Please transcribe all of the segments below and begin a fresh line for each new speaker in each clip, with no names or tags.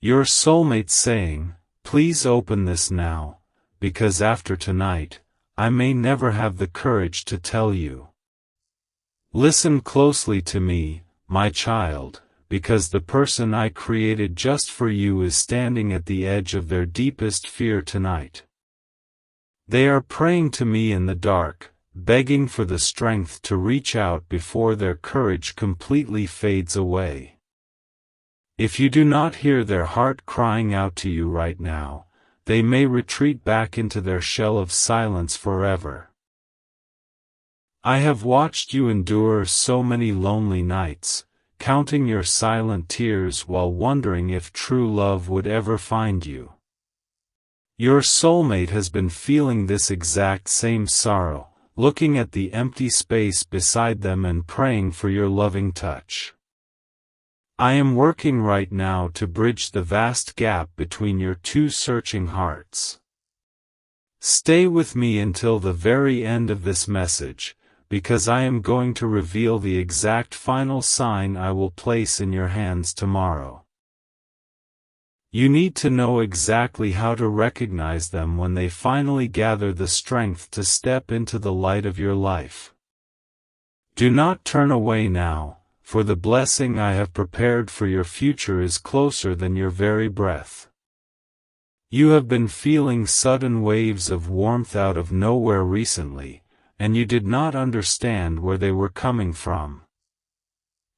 Your soulmate saying, "Please open this now, because after tonight, I may never have the courage to tell you." Listen closely to me, my child, because the person I created just for you is standing at the edge of their deepest fear tonight. They are praying to me in the dark, begging for the strength to reach out before their courage completely fades away. If you do not hear their heart crying out to you right now, they may retreat back into their shell of silence forever. I have watched you endure so many lonely nights, counting your silent tears while wondering if true love would ever find you. Your soulmate has been feeling this exact same sorrow, looking at the empty space beside them and praying for your loving touch. I am working right now to bridge the vast gap between your two searching hearts. Stay with me until the very end of this message, because I am going to reveal the exact final sign I will place in your hands tomorrow. You need to know exactly how to recognize them when they finally gather the strength to step into the light of your life. Do not turn away now, for the blessing I have prepared for your future is closer than your very breath. You have been feeling sudden waves of warmth out of nowhere recently, and you did not understand where they were coming from.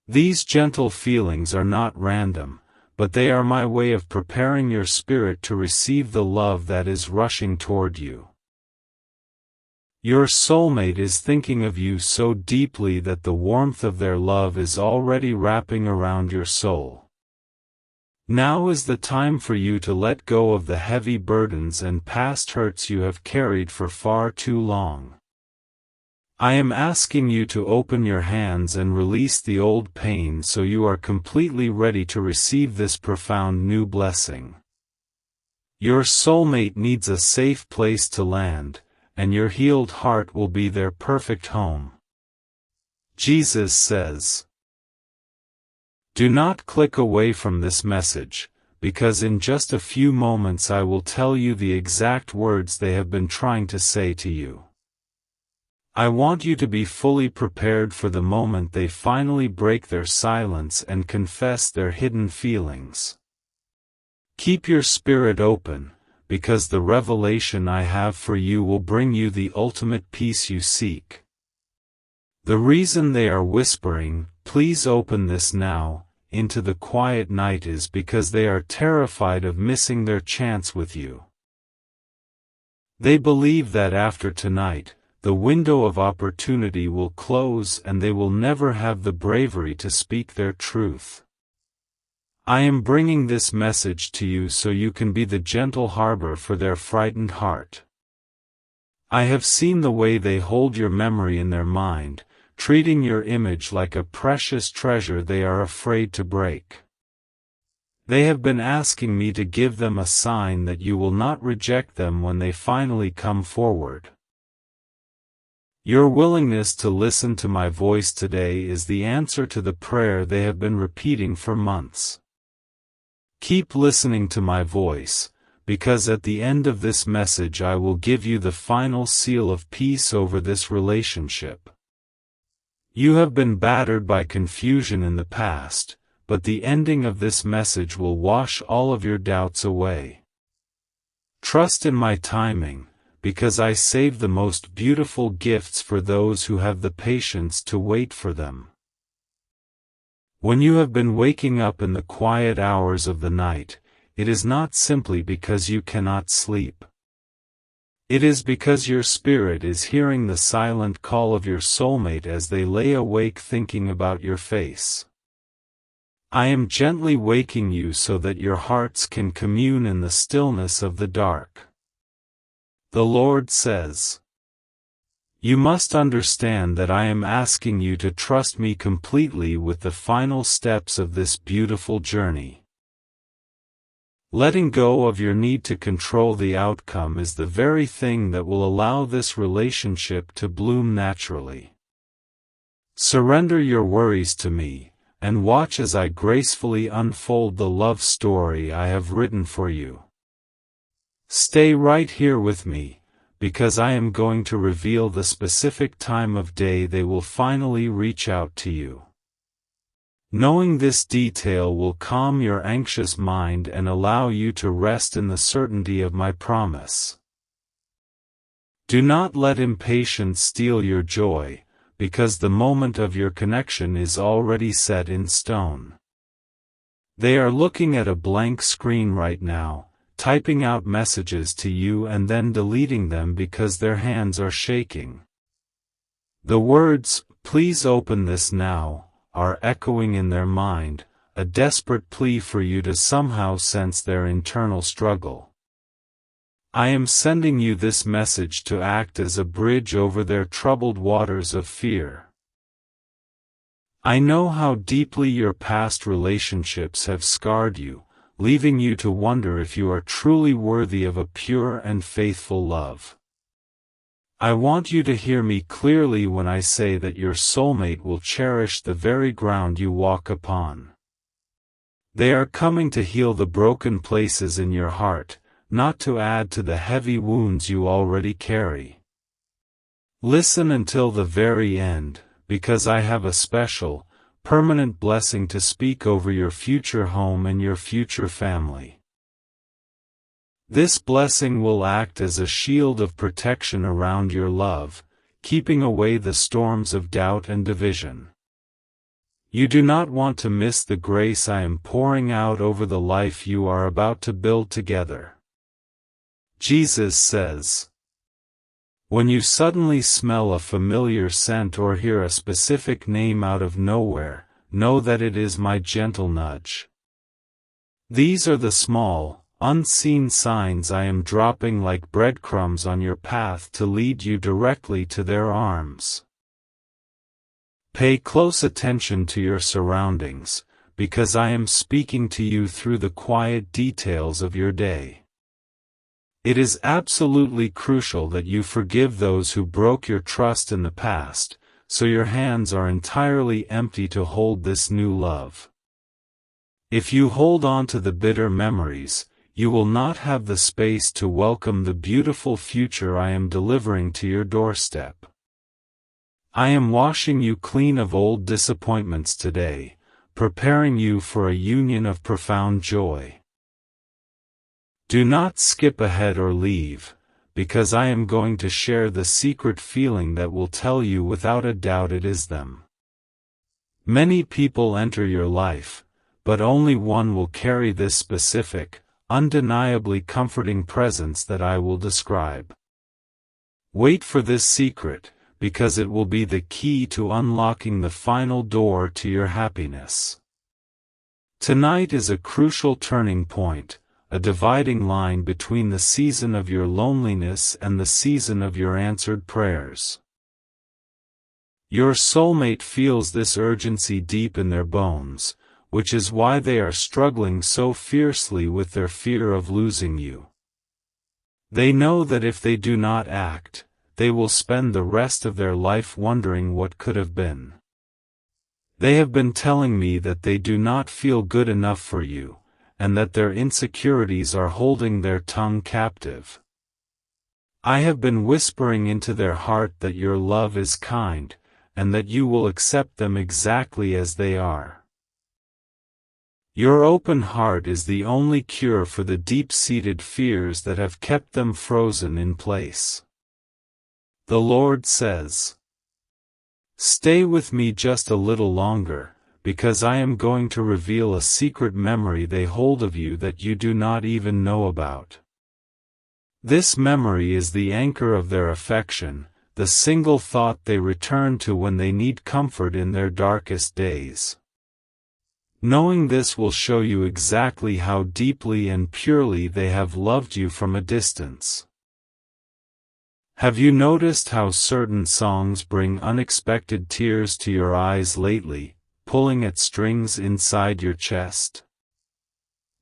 These gentle feelings are not random, but they are my way of preparing your spirit to receive the love that is rushing toward you. Your soulmate is thinking of you so deeply that the warmth of their love is already wrapping around your soul. Now is the time for you to let go of the heavy burdens and past hurts you have carried for far too long. I am asking you to open your hands and release the old pain so you are completely ready to receive this profound new blessing. Your soulmate needs a safe place to land, and your healed heart will be their perfect home. Jesus says, "Do not click away from this message, because in just a few moments I will tell you the exact words they have been trying to say to you. I want you to be fully prepared for the moment they finally break their silence and confess their hidden feelings. Keep your spirit open, because the revelation I have for you will bring you the ultimate peace you seek." The reason they are whispering, "Please open this now," into the quiet night is because they are terrified of missing their chance with you. They believe that after tonight, the window of opportunity will close and they will never have the bravery to speak their truth. I am bringing this message to you so you can be the gentle harbor for their frightened heart. I have seen the way they hold your memory in their mind, treating your image like a precious treasure they are afraid to break. They have been asking me to give them a sign that you will not reject them when they finally come forward. Your willingness to listen to my voice today is the answer to the prayer they have been repeating for months. Keep listening to my voice, because at the end of this message I will give you the final seal of peace over this relationship. You have been battered by confusion in the past, but the ending of this message will wash all of your doubts away. Trust in my timing, because I save the most beautiful gifts for those who have the patience to wait for them. When you have been waking up in the quiet hours of the night, it is not simply because you cannot sleep. It is because your spirit is hearing the silent call of your soulmate as they lay awake thinking about your face. I am gently waking you so that your hearts can commune in the stillness of the dark. The Lord says, "You must understand that I am asking you to trust me completely with the final steps of this beautiful journey. Letting go of your need to control the outcome is the very thing that will allow this relationship to bloom naturally. Surrender your worries to me, and watch as I gracefully unfold the love story I have written for you. Stay right here with me, because I am going to reveal the specific time of day they will finally reach out to you. Knowing this detail will calm your anxious mind and allow you to rest in the certainty of my promise. Do not let impatience steal your joy, because the moment of your connection is already set in stone. They are looking at a blank screen right now, typing out messages to you and then deleting them because their hands are shaking. The words, "Please open this now," are echoing in their mind, a desperate plea for you to somehow sense their internal struggle. I am sending you this message to act as a bridge over their troubled waters of fear. I know how deeply your past relationships have scarred you, leaving you to wonder if you are truly worthy of a pure and faithful love. I want you to hear me clearly when I say that your soulmate will cherish the very ground you walk upon. They are coming to heal the broken places in your heart, not to add to the heavy wounds you already carry. Listen until the very end, because I have a special, permanent blessing to speak over your future home and your future family. This blessing will act as a shield of protection around your love, keeping away the storms of doubt and division. You do not want to miss the grace I am pouring out over the life you are about to build together. Jesus says, "When you suddenly smell a familiar scent or hear a specific name out of nowhere, know that it is my gentle nudge." These are the small, unseen signs I am dropping like breadcrumbs on your path to lead you directly to their arms. Pay close attention to your surroundings, because I am speaking to you through the quiet details of your day. It is absolutely crucial that you forgive those who broke your trust in the past, so your hands are entirely empty to hold this new love. If you hold on to the bitter memories, you will not have the space to welcome the beautiful future I am delivering to your doorstep. I am washing you clean of old disappointments today, preparing you for a union of profound joy. Do not skip ahead or leave, because I am going to share the secret feeling that will tell you without a doubt it is them. Many people enter your life, but only one will carry this specific, undeniably comforting presence that I will describe. Wait for this secret, because it will be the key to unlocking the final door to your happiness. Tonight is a crucial turning point, a dividing line between the season of your loneliness and the season of your answered prayers. Your soulmate feels this urgency deep in their bones, which is why they are struggling so fiercely with their fear of losing you. They know that if they do not act, they will spend the rest of their life wondering what could have been. They have been telling me that they do not feel good enough for you, and that their insecurities are holding their tongue captive. I have been whispering into their heart that your love is kind, and that you will accept them exactly as they are. Your open heart is the only cure for the deep-seated fears that have kept them frozen in place. The Lord says, "Stay with me just a little longer, because I am going to reveal a secret memory they hold of you that you do not even know about." This memory is the anchor of their affection, the single thought they return to when they need comfort in their darkest days. Knowing this will show you exactly how deeply and purely they have loved you from a distance. Have you noticed how certain songs bring unexpected tears to your eyes lately, pulling at strings inside your chest?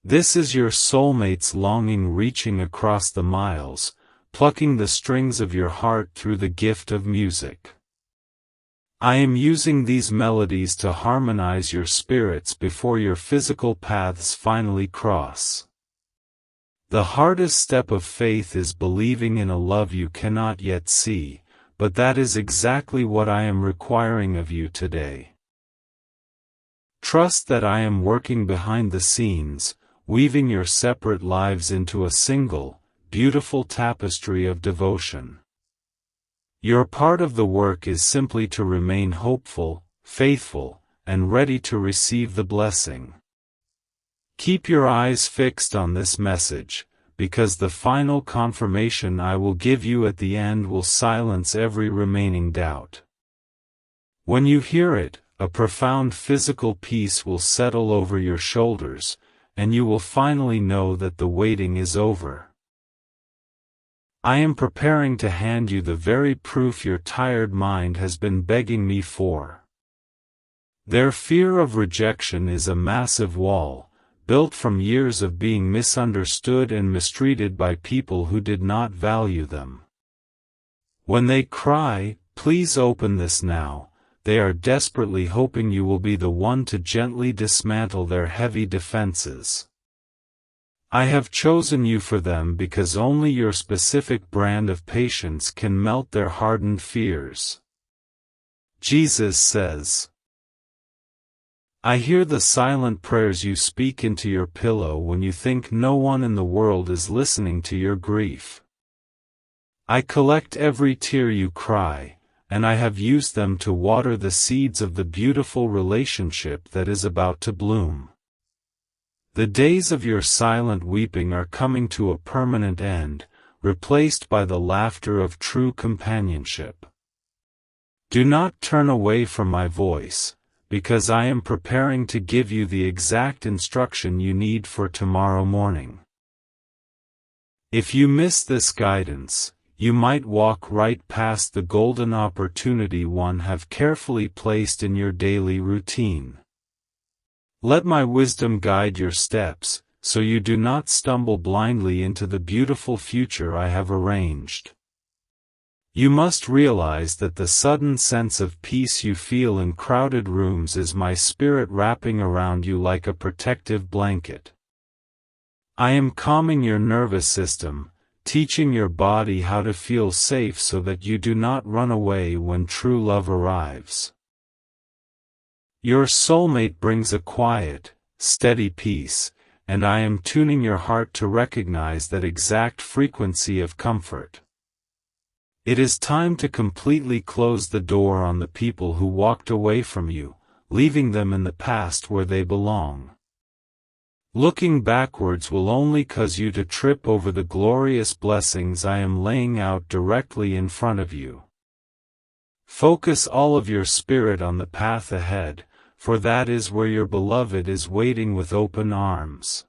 This is your soulmate's longing reaching across the miles, plucking the strings of your heart through the gift of music. I am using these melodies to harmonize your spirits before your physical paths finally cross. The hardest step of faith is believing in a love you cannot yet see, but that is exactly what I am requiring of you today. Trust that I am working behind the scenes, weaving your separate lives into a single, beautiful tapestry of devotion. Your part of the work is simply to remain hopeful, faithful, and ready to receive the blessing. Keep your eyes fixed on this message, because the final confirmation I will give you at the end will silence every remaining doubt. When you hear it, a profound physical peace will settle over your shoulders, and you will finally know that the waiting is over. I am preparing to hand you the very proof your tired mind has been begging me for. Their fear of rejection is a massive wall, built from years of being misunderstood and mistreated by people who did not value them. When they cry, "Please open this now," they are desperately hoping you will be the one to gently dismantle their heavy defenses. I have chosen you for them because only your specific brand of patience can melt their hardened fears. Jesus says, I hear the silent prayers you speak into your pillow when you think no one in the world is listening to your grief. I collect every tear you cry, and I have used them to water the seeds of the beautiful relationship that is about to bloom. The days of your silent weeping are coming to a permanent end, replaced by the laughter of true companionship. Do not turn away from my voice, because I am preparing to give you the exact instruction you need for tomorrow morning. If you miss this guidance, you might walk right past the golden opportunity one have carefully placed in your daily routine. Let my wisdom guide your steps, so you do not stumble blindly into the beautiful future I have arranged. You must realize that the sudden sense of peace you feel in crowded rooms is my spirit wrapping around you like a protective blanket. I am calming your nervous system, teaching your body how to feel safe so that you do not run away when true love arrives. Your soulmate brings a quiet, steady peace, and I am tuning your heart to recognize that exact frequency of comfort. It is time to completely close the door on the people who walked away from you, leaving them in the past where they belong. Looking backwards will only cause you to trip over the glorious blessings I am laying out directly in front of you. Focus all of your spirit on the path ahead, for that is where your beloved is waiting with open arms.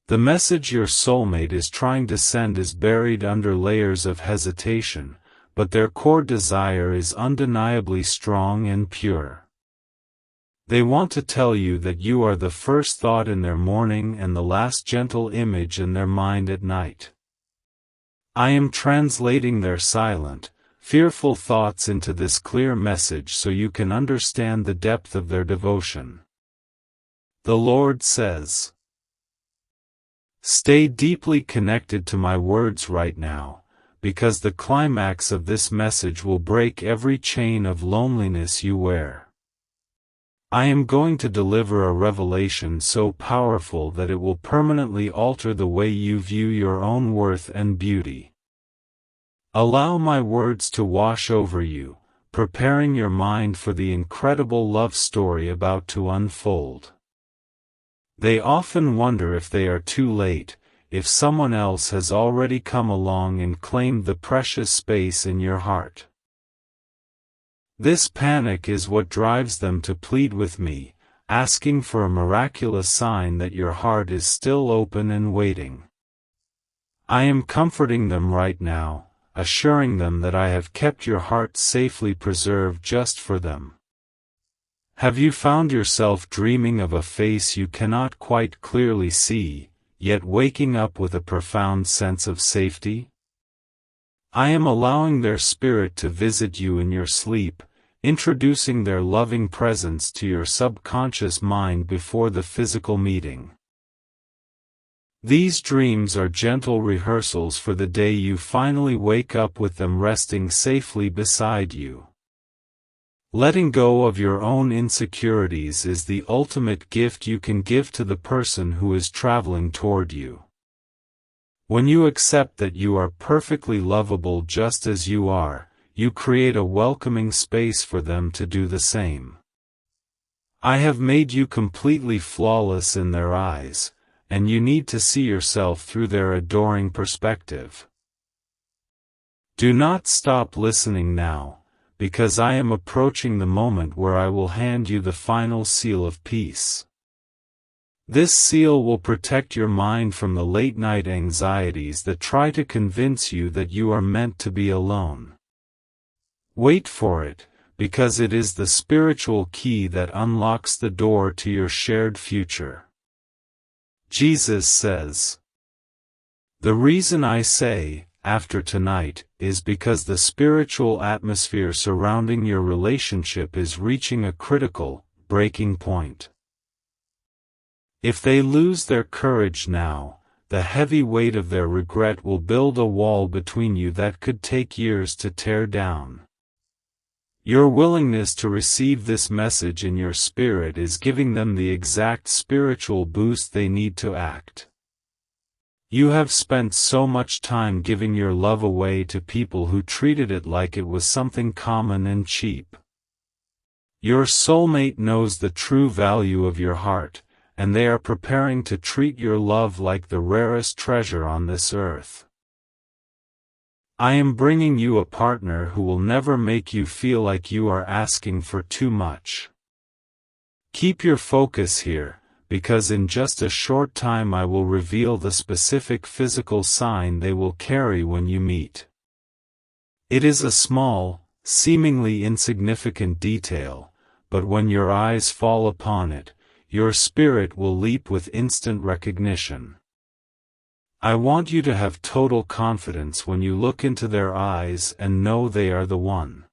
The message your soulmate is trying to send is buried under layers of hesitation, but their core desire is undeniably strong and pure. They want to tell you that you are the first thought in their morning and the last gentle image in their mind at night. I am translating their silent, fearful thoughts into this clear message so you can understand the depth of their devotion. The Lord says, stay deeply connected to my words right now, because the climax of this message will break every chain of loneliness you wear. I am going to deliver a revelation so powerful that it will permanently alter the way you view your own worth and beauty. Allow my words to wash over you, preparing your mind for the incredible love story about to unfold. They often wonder if they are too late, if someone else has already come along and claimed the precious space in your heart. This panic is what drives them to plead with me, asking for a miraculous sign that your heart is still open and waiting. I am comforting them right now, assuring them that I have kept your heart safely preserved just for them. Have you found yourself dreaming of a face you cannot quite clearly see, yet waking up with a profound sense of safety? I am allowing their spirit to visit you in your sleep, introducing their loving presence to your subconscious mind before the physical meeting. These dreams are gentle rehearsals for the day you finally wake up with them resting safely beside you. Letting go of your own insecurities is the ultimate gift you can give to the person who is traveling toward you. When you accept that you are perfectly lovable just as you are, you create a welcoming space for them to do the same. I have made you completely flawless in their eyes, and you need to see yourself through their adoring perspective. Do not stop listening now, because I am approaching the moment where I will hand you the final seal of peace. This seal will protect your mind from the late-night anxieties that try to convince you that you are meant to be alone. Wait for it, because it is the spiritual key that unlocks the door to your shared future. Jesus says, "The reason I say, after tonight, is because the spiritual atmosphere surrounding your relationship is reaching a critical, breaking point. If they lose their courage now, the heavy weight of their regret will build a wall between you that could take years to tear down. Your willingness to receive this message in your spirit is giving them the exact spiritual boost they need to act. You have spent so much time giving your love away to people who treated it like it was something common and cheap. Your soulmate knows the true value of your heart, and they are preparing to treat your love like the rarest treasure on this earth. I am bringing you a partner who will never make you feel like you are asking for too much. Keep your focus here, because in just a short time I will reveal the specific physical sign they will carry when you meet. It is a small, seemingly insignificant detail, but when your eyes fall upon it, your spirit will leap with instant recognition. I want you to have total confidence when you look into their eyes and know they are the one.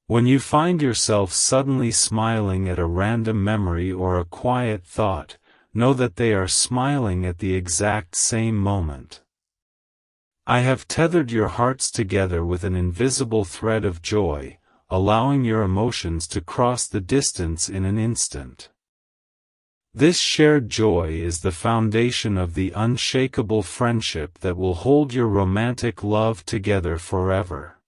When you find yourself suddenly smiling at a random memory or a quiet thought, know that they are smiling at the exact same moment. I have tethered your hearts together with an invisible thread of joy, allowing your emotions to cross the distance in an instant. This shared joy is the foundation of the unshakable friendship that will hold your romantic love together forever.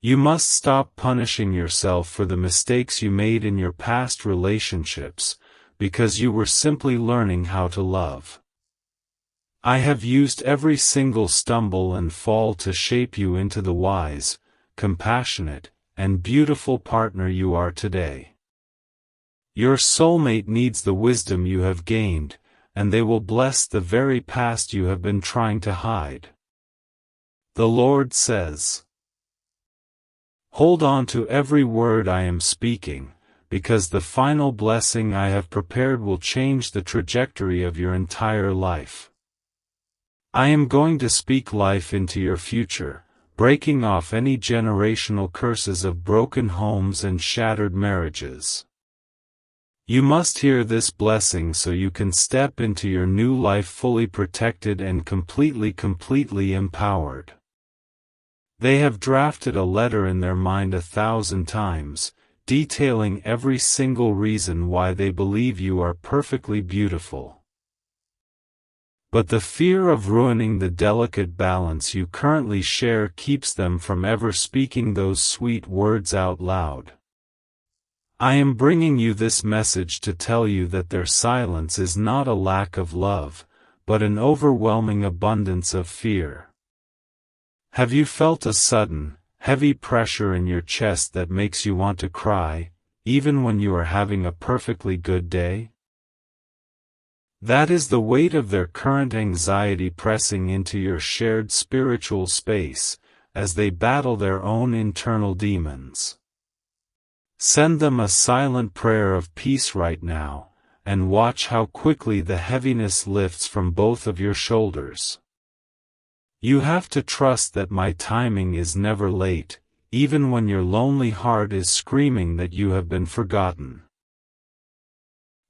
You must stop punishing yourself for the mistakes you made in your past relationships, because you were simply learning how to love. I have used every single stumble and fall to shape you into the wise, compassionate, and beautiful partner you are today. Your soulmate needs the wisdom you have gained, and they will bless the very past you have been trying to hide. The Lord says, "Hold on to every word I am speaking, because the final blessing I have prepared will change the trajectory of your entire life. I am going to speak life into your future, breaking off any generational curses of broken homes and shattered marriages. You must hear this blessing so you can step into your new life fully protected and completely empowered." They have drafted a letter in their mind 1,000 times, detailing every single reason why they believe you are perfectly beautiful. But the fear of ruining the delicate balance you currently share keeps them from ever speaking those sweet words out loud. I am bringing you this message to tell you that their silence is not a lack of love, but an overwhelming abundance of fear. Have you felt a sudden, heavy pressure in your chest that makes you want to cry, even when you are having a perfectly good day? That is the weight of their current anxiety pressing into your shared spiritual space, as they battle their own internal demons. Send them a silent prayer of peace right now, and watch how quickly the heaviness lifts from both of your shoulders. You have to trust that my timing is never late, even when your lonely heart is screaming that you have been forgotten.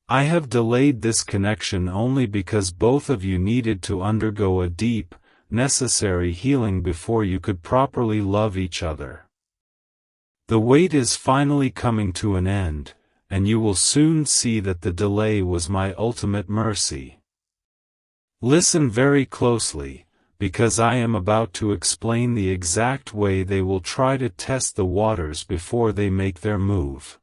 I have delayed this connection only because both of you needed to undergo a deep, necessary healing before you could properly love each other. The wait is finally coming to an end, and you will soon see that the delay was my ultimate mercy. Listen very closely, because I am about to explain the exact way they will try to test the waters before they make their move.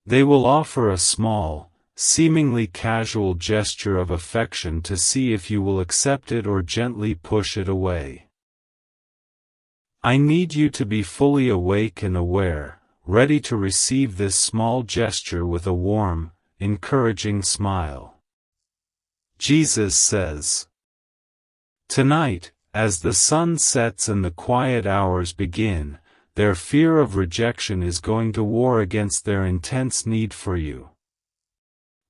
They will offer a small, seemingly casual gesture of affection to see if you will accept it or gently push it away. I need you to be fully awake and aware, ready to receive this small gesture with a warm, encouraging smile. Jesus says, "Tonight, as the sun sets and the quiet hours begin, their fear of rejection is going to war against their intense need for you.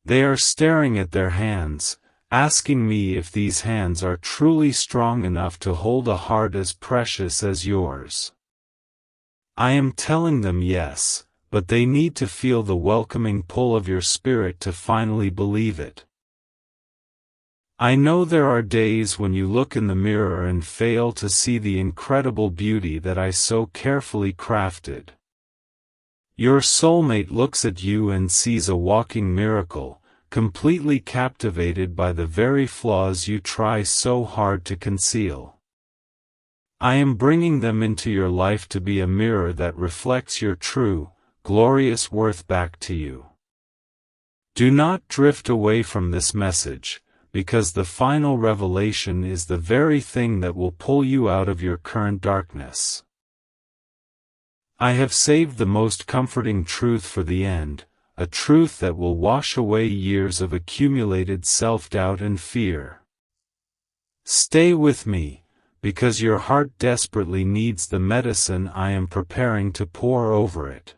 They are staring at their hands, asking me if these hands are truly strong enough to hold a heart as precious as yours. I am telling them yes, but they need to feel the welcoming pull of your spirit to finally believe it. I know there are days when you look in the mirror and fail to see the incredible beauty that I so carefully crafted. Your soulmate looks at you and sees a walking miracle, completely captivated by the very flaws you try so hard to conceal. I am bringing them into your life to be a mirror that reflects your true, glorious worth back to you. Do not drift away from this message, because the final revelation is the very thing that will pull you out of your current darkness. I have saved the most comforting truth for the end, a truth that will wash away years of accumulated self-doubt and fear. Stay with me, because your heart desperately needs the medicine I am preparing to pour over it.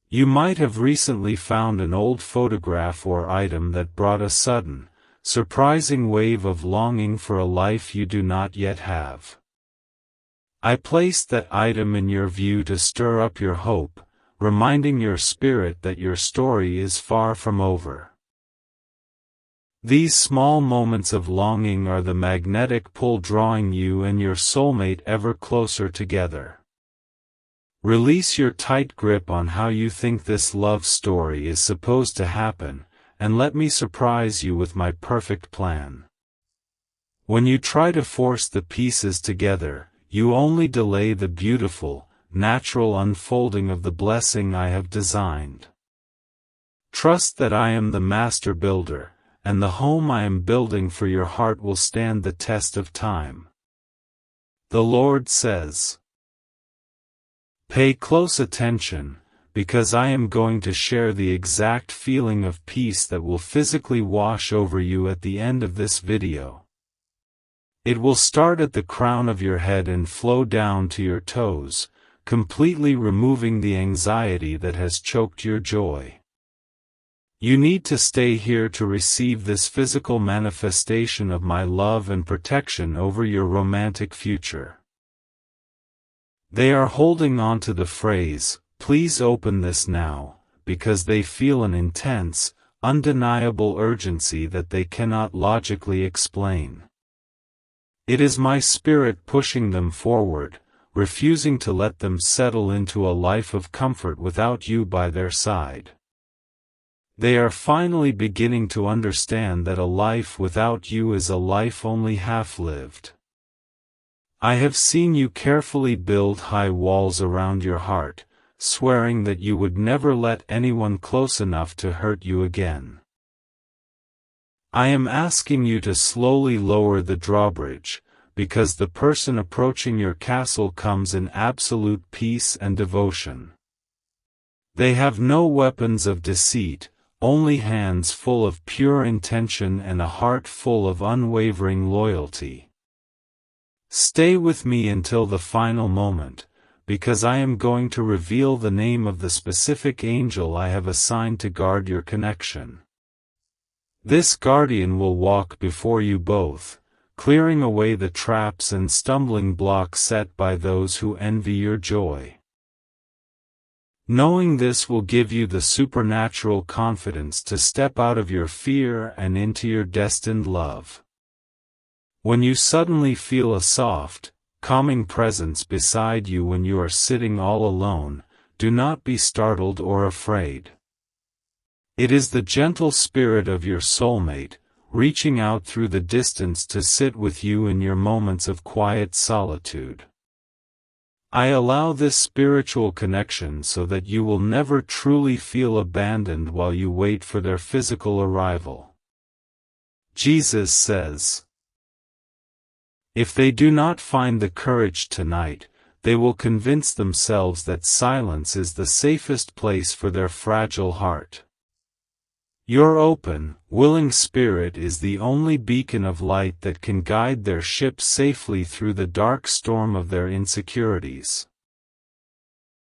You might have recently found an old photograph or item that brought a sudden, surprising wave of longing for a life you do not yet have. I placed that item in your view to stir up your hope, reminding your spirit that your story is far from over. These small moments of longing are the magnetic pull drawing you and your soulmate ever closer together. Release your tight grip on how you think this love story is supposed to happen, and let me surprise you with my perfect plan. When you try to force the pieces together, you only delay the beautiful, natural unfolding of the blessing I have designed. Trust that I am the master builder, and the home I am building for your heart will stand the test of time. The Lord says, "Pay close attention, because I am going to share the exact feeling of peace that will physically wash over you at the end of this video. It will start at the crown of your head and flow down to your toes, completely removing the anxiety that has choked your joy. You need to stay here to receive this physical manifestation of my love and protection over your romantic future." They are holding on to the phrase, "Please open this now," because they feel an intense, undeniable urgency that they cannot logically explain. It is my spirit pushing them forward, refusing to let them settle into a life of comfort without you by their side. They are finally beginning to understand that a life without you is a life only half lived. I have seen you carefully build high walls around your heart, swearing that you would never let anyone close enough to hurt you again. I am asking you to slowly lower the drawbridge, because the person approaching your castle comes in absolute peace and devotion. They have no weapons of deceit, only hands full of pure intention and a heart full of unwavering loyalty. Stay with me until the final moment, because I am going to reveal the name of the specific angel I have assigned to guard your connection. This guardian will walk before you both, clearing away the traps and stumbling blocks set by those who envy your joy. Knowing this will give you the supernatural confidence to step out of your fear and into your destined love. When you suddenly feel a soft, calming presence beside you when you are sitting all alone, do not be startled or afraid. It is the gentle spirit of your soulmate, reaching out through the distance to sit with you in your moments of quiet solitude. I allow this spiritual connection so that you will never truly feel abandoned while you wait for their physical arrival. Jesus says, "If they do not find the courage tonight, they will convince themselves that silence is the safest place for their fragile heart." Your open, willing spirit is the only beacon of light that can guide their ship safely through the dark storm of their insecurities.